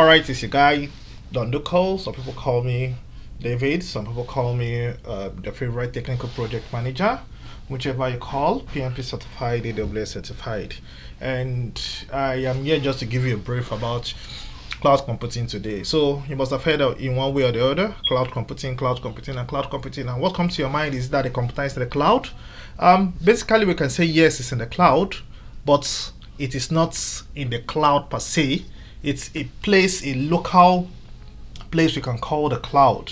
Alright, it's your guy, Don Duco. Some people call me David. Some people call me the favorite technical project manager, whichever you call, PMP certified, AWS certified. And I am here just to give you a brief about cloud computing today. So you must have heard of in one way or the other, cloud computing, and cloud computing. And what comes to your mind is that the computer is in the cloud. Basically, we can say yes, it's in the cloud, but it is not in the cloud per se. It's a place, a local place we can call the cloud.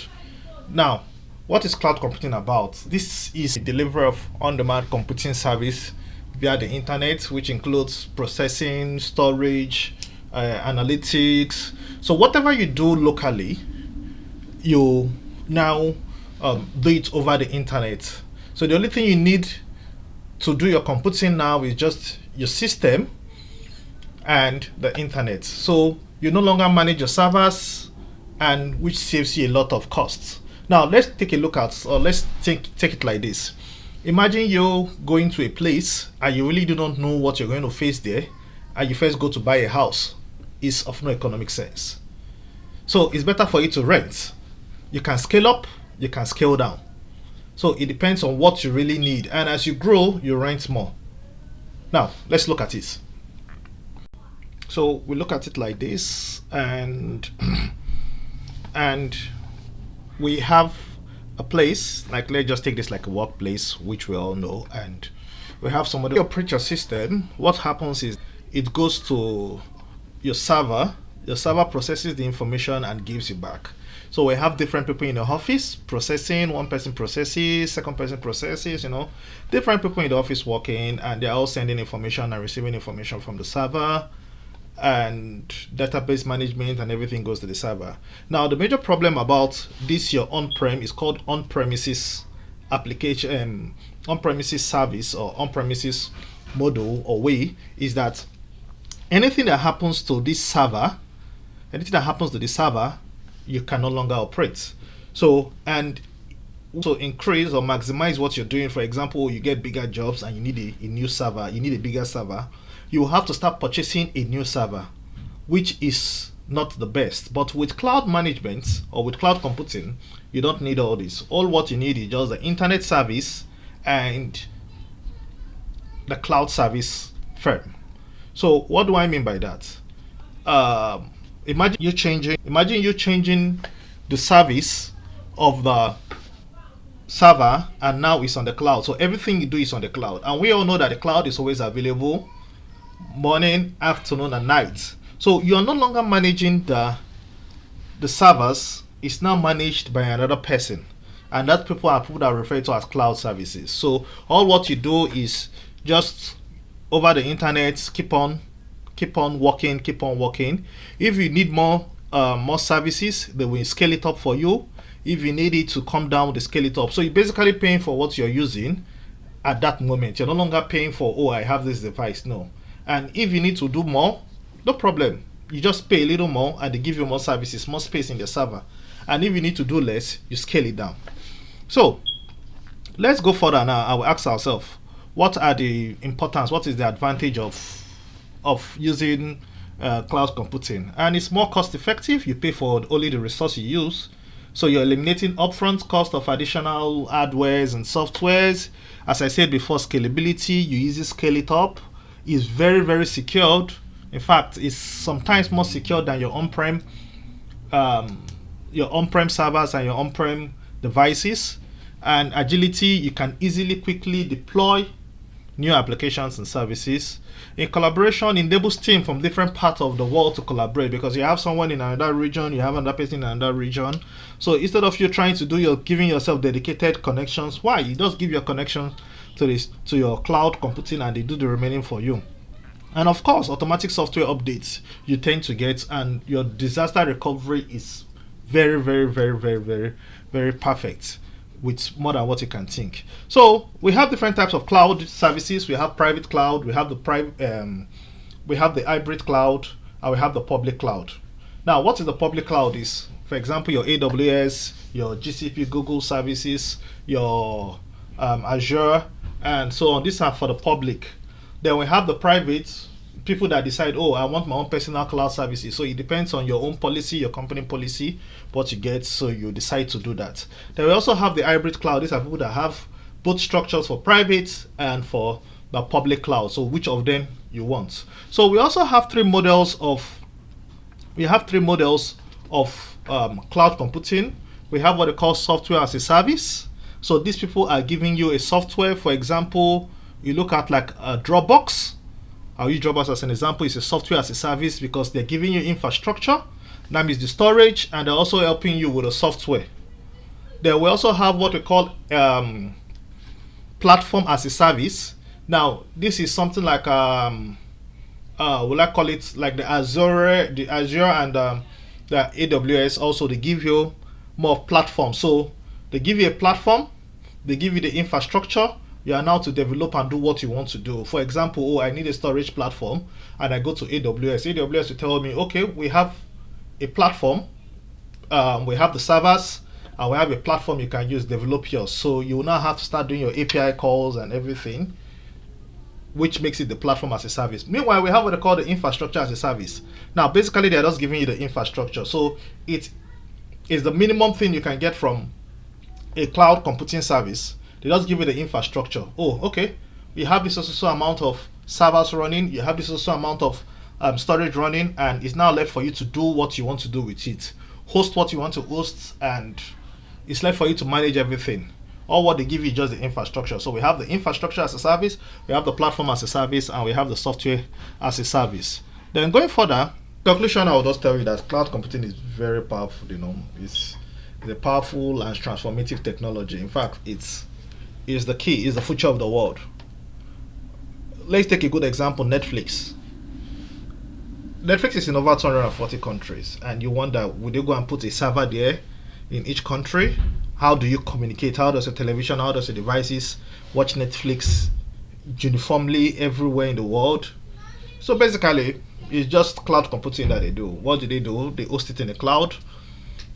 Now, what is cloud computing about? This is a delivery of on-demand computing service via the internet, which includes processing, storage, analytics. So whatever you do locally, you now do it over the internet. So the only thing you need to do your computing now is just your system and the internet. So you no longer manage your servers, and which saves you a lot of costs. Now let's take a look at, or let's take it like this. Imagine you going to a place and you really do not know what you're going to face there, and you first go to buy a house. It's of no economic sense. So it's better for you to rent. You can scale up, you can scale down. So it depends on what you really need, and as you grow, you rent more. Now let's look at it. So we look at it like this, and and we have a place, like let's just take this like a workplace, which we all know, and we have somebody operate your system. What happens is it goes to your server processes the information and gives you back. So we have different people in the office processing. One person processes, second person processes, different people in the office working, and they're all sending information and receiving information from the server, and database management and everything goes to the server. Now the major problem about this your on-prem is called on-premises application, on-premises service, or on-premises model or way, is that anything that happens to this server, you can no longer operate. So, and so increase or maximize what you're doing. For example, you get bigger jobs and you need a new server, you need a bigger server, you will have to start purchasing a new server, which is not the best. But with cloud management or with cloud computing, you don't need all this. All what you need is just the internet service and the cloud service firm. So what do I mean by that? Imagine you changing the service of the server, and now it's on the cloud. So everything you do is on the cloud, and we all know that the cloud is always available morning, afternoon, and night. So you are no longer managing the servers. It's now managed by another person, and that people are people that are referred to as cloud services. So all what you do is just over the internet, keep on working. If you need more services, they will scale it up for you. If you need it to come down, they scale it up. So you're basically paying for what you're using at that moment. You're no longer paying for, oh, I have this device. No. And if you need to do more, no problem. You just pay a little more and they give you more services, more space in the server. And if you need to do less, you scale it down. So let's go further now. I will ask ourselves, what are the importance, what is the advantage of using cloud computing? And it's more cost effective. You pay for only the resource you use. So you're eliminating upfront cost of additional hardwares and softwares. As I said before, scalability, you easily scale it up. Is very, very secured. In fact, it's sometimes more secure than your on-prem servers and your on-prem devices. And agility, you can easily, quickly deploy new applications and services. In collaboration, enables teams from different parts of the world to collaborate, because you have someone in another region, you have another person in another region. So instead of you trying to do giving yourself dedicated connections, why? You just give your connection to your cloud computing and they do the remaining for you. And of course, automatic software updates you tend to get, and your disaster recovery is very, very, very, very, very, very perfect, with more than what you can think. So we have different types of cloud services. We have private cloud, we have the hybrid cloud, and we have the public cloud. Now, what is the public cloud is, for example, your AWS, your GCP, Google services, your Azure, and so on. These are for the public. Then we have the private, people that decide, oh, I want my own personal cloud services. So it depends on your own policy, your company policy, what you get. So you decide to do that. Then we also have the hybrid cloud. These are people that have both structures for private and for the public cloud. So which of them you want. So we also have three models of cloud computing. We have what they call software as a service. So these people are giving you a software. For example, you look at like a Dropbox. I'll use Dropbox as an example. It's a software as a service because they're giving you infrastructure. That means the storage, and they're also helping you with the software. Then we also have what we call platform as a service. Now, this is something like will I call it like the Azure and the AWS. Also, they give you more platform. So they give you a platform, they give you the infrastructure. You are now to develop and do what you want to do. For example, oh, I need a storage platform, and I go to AWS. AWS will tell me, okay, we have a platform, we have the servers, and we have a platform you can use, develop yours. So you will now have to start doing your API calls and everything, which makes it the platform as a service. Meanwhile, we have what they call the infrastructure as a service. Now, basically, they're just giving you the infrastructure. So it is the minimum thing you can get from a cloud computing service. They just give you the infrastructure. Oh, okay, you have this also amount of servers running, you have this also amount of storage running, and it's now left for you to do what you want to do with it. Host what you want to host, and it's left for you to manage everything. All what they give you is just the infrastructure. So we have the infrastructure as a service, we have the platform as a service, and we have the software as a service. Then going further, conclusion, I will just tell you that cloud computing is very powerful. It's a powerful and transformative technology. In fact, it's the key, is the future of the world. Let's take a good example, Netflix. Netflix is in over 240 countries, and you wonder, would they go and put a server there in each country? How do you communicate? How does a television, how does the devices watch Netflix uniformly everywhere in the world? So basically, it's just cloud computing that they do. What do? They host it in the cloud.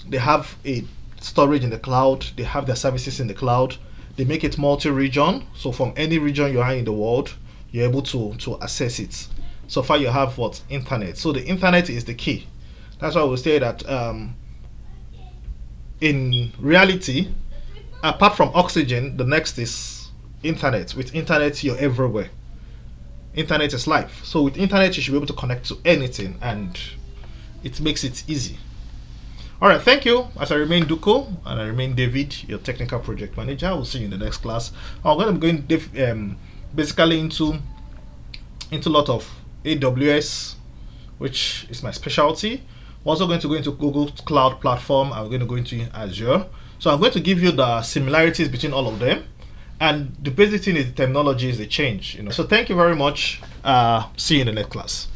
They have a storage in the cloud. They have their services in the cloud. They make it multi-region. So from any region you are in the world, you're able to access it. So far you have what? Internet. So the internet is the key. That's why we say that in reality, apart from oxygen, the next is internet. With internet, you're everywhere. Internet is life. So with internet, you should be able to connect to anything, and it makes it easy. All right, thank you. As I remain Duko, and I remain David, your technical project manager. We'll see you in the next class. I'm going to be going basically into a lot of AWS, which is my specialty. I'm also going to go into Google Cloud Platform. I'm going to go into Azure. So I'm going to give you the similarities between all of them, and the basic thing is the technologies, they change. So thank you very much. See you in the next class.